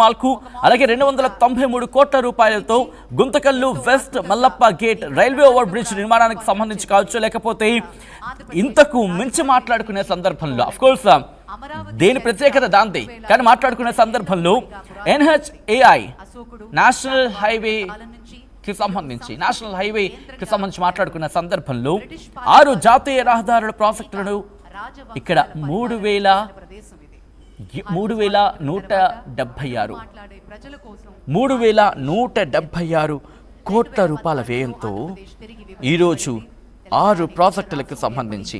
మాల్కు అలాగే 293 కోట్ల రూపాయలతో Guntakal west Mallappa gate railway over bridge నిర్మాణానికి సంబంధించి కావచ్చు, లేకపోతే ఇంతకు మించి మాట్లాడుకునే సందర్భంలో ఆఫ్ కోర్స్ దేని ప్రత్యేకత దాందే, కానీ మాట్లాడుకునే సందర్భంలో NHAI నేషనల్ హైవేకి సంబంధించి మాట్లాడుకున్న సందర్భంలో 6 జాతీయ రహదారుల ప్రాజెక్టులను ఇక్కడ 3,176 కోట్ల రూపాయల వ్యయంతో ఈరోజు 6 ప్రాజెక్టులకు సంబంధించి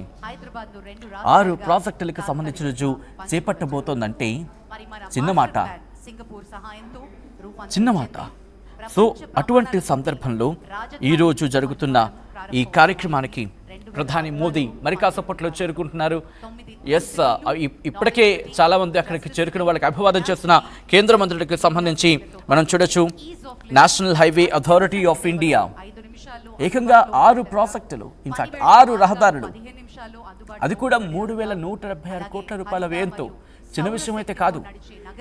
రోజు చేపట్టబోతోందంటే చిన్న మాట. సో అటువంటి సందర్భంలో ఈరోజు జరుగుతున్న ఈ కార్యక్రమానికి ప్రధాని మోదీ మరి కాసేపట్లో చేరుకుంటున్నారు. ఇప్పటికే చాలా మంది అక్కడికి చేరుకున్న వాళ్ళకి అభివాదం చేస్తున్న కేంద్ర మంత్రులకు సంబంధించి మనం చూడొచ్చు. National highway authority of India ఏకంగా 6 ప్రాజెక్టులు, ఇన్ఫాక్ట్ 6 రహదారులు, అది కూడా 3,176 కోట్ల రూపాయల వ్యయంతో చిన్న విషయం అయితే కాదు.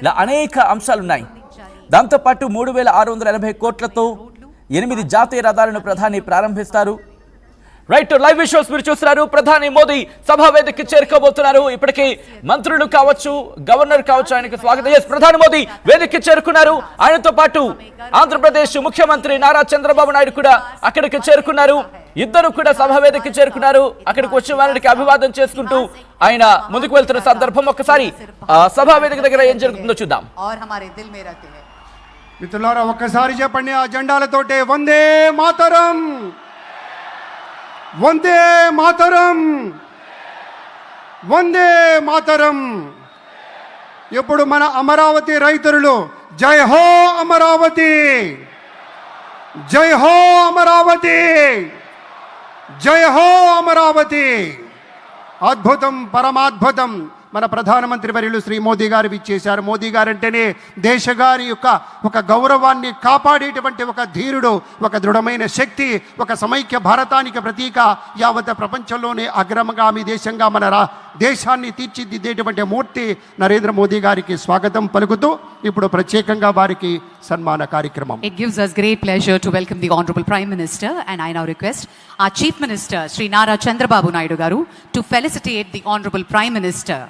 ఇలా అనేక అంశాలున్నాయి. దాంతోపాటు 3,680 కోట్లతో 8 జాతీయ రహదారులను ప్రధాని ప్రారంభిస్తారు. రైట్, లైవ్ విజువల్స్ మీరు చూస్తున్నారు. ప్రధాని మోదీ సభా వేదికకి చేరుకోబోతున్నారు. ఇప్పటికీ మంత్రులు కావచ్చు, గవర్నర్ కావచ్చు, ఆయనకు స్వాగతం. ప్రధాని మోదీ వేదికకి చేరుకున్నారు. ఆయనతో పాటు ఆంధ్రప్రదేశ్ ముఖ్యమంత్రి నారా చంద్రబాబు నాయుడు కూడా అక్కడికి చేరుకున్నారు. ఇద్దరు కూడా సభా వేదికకి చేరుకున్నారు. అక్కడికి వచ్చిన వారికి అభివాదం చేసుకుంటూ ఆయన ముందుకు వెళ్తున్న సందర్భం. ఒక్కసారి సభా వేదిక దగ్గర ఏం జరుగుతుందో చూద్దాం. మిత్రులారా, ఒక్కసారి చెప్పండి ఆ జెండాలతోటే వందే మాతరం, వందే మాతరం, వందే మాతరం. ఇప్పుడు మన అమరావతి రైతులు జై హో అమరావతి, జై హో అమరావతి, జై హో అమరావతి. అద్భుతం, పరమాద్భుతం. మన ప్రధానమంత్రి వర్యులు శ్రీ మోదీ గారు ఇచ్చేశారు. మోదీ గారు అంటేనే దేశగారి యొక్క ఒక గౌరవాన్ని కాపాడేటువంటి ఒక ధీరుడు, ఒక దృఢమైన శక్తి, ఒక సమైక్య భారతానికి ప్రతీక, యావత్ ప్రపంచంలోనే అగ్రగామి దేశంగా మన దేశాన్ని తీర్చిదిద్దేటువంటి మూర్తి నరేంద్ర మోదీ గారికి స్వాగతం పలుకుతూ ఇప్పుడు ప్రత్యేకంగా వారికి సన్మాన కార్యక్రమం. It gives us great pleasure to welcome the Honorable Prime Minister, and I now request our Chief Minister Sri Nara Chandrababu Naidu garu to felicitate the Honorable Prime Minister.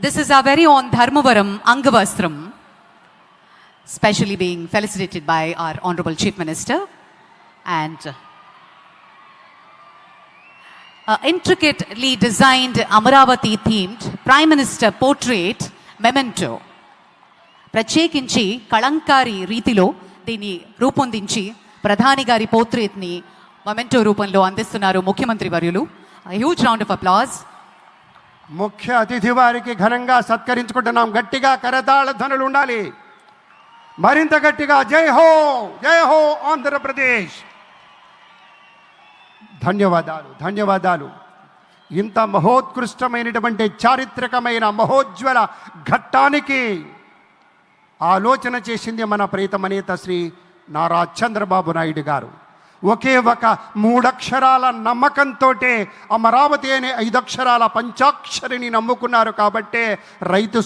This is our very own Dharmavaram Angavastram, specially being felicitated by our Honorable Chief Minister, and intricately designed Amaravati themed Prime Minister portrait memento. ప్రత్యేకించి కళంకారి రీతిలో దీన్ని రూపొందించి ప్రధాని గారి పోర్ట్రేట్ని memento రూపంలో అందిస్తున్నారు ముఖ్యమంత్రి వర్యులు. Huge round of applause. ముఖ్య అతిథి వారికి ఘనంగా సత్కరించుకుంటున్నాం. గట్టిగా కరతాళ ధ్వనులు ఉండాలి, మరింత గట్టిగా. జై హో, జై హో ఆంధ్రప్రదేశ్. ధన్యవాదాలు, ధన్యవాదాలు. ఇంత మహోత్కృష్టమైనటువంటి చారిత్రకమైన మహోజ్వల ఘట్టానికి ఆలోచన చేసింది మన ప్రియతమ నేత శ్రీ నారా చంద్రబాబు నాయుడు గారు. ఒకే ఒక 3 అక్షరాల నమ్మకంతో అమరావతి అనే 5 అక్షరాల పంచాక్షరిని నమ్ముకున్నారు. కాబట్టే రైతు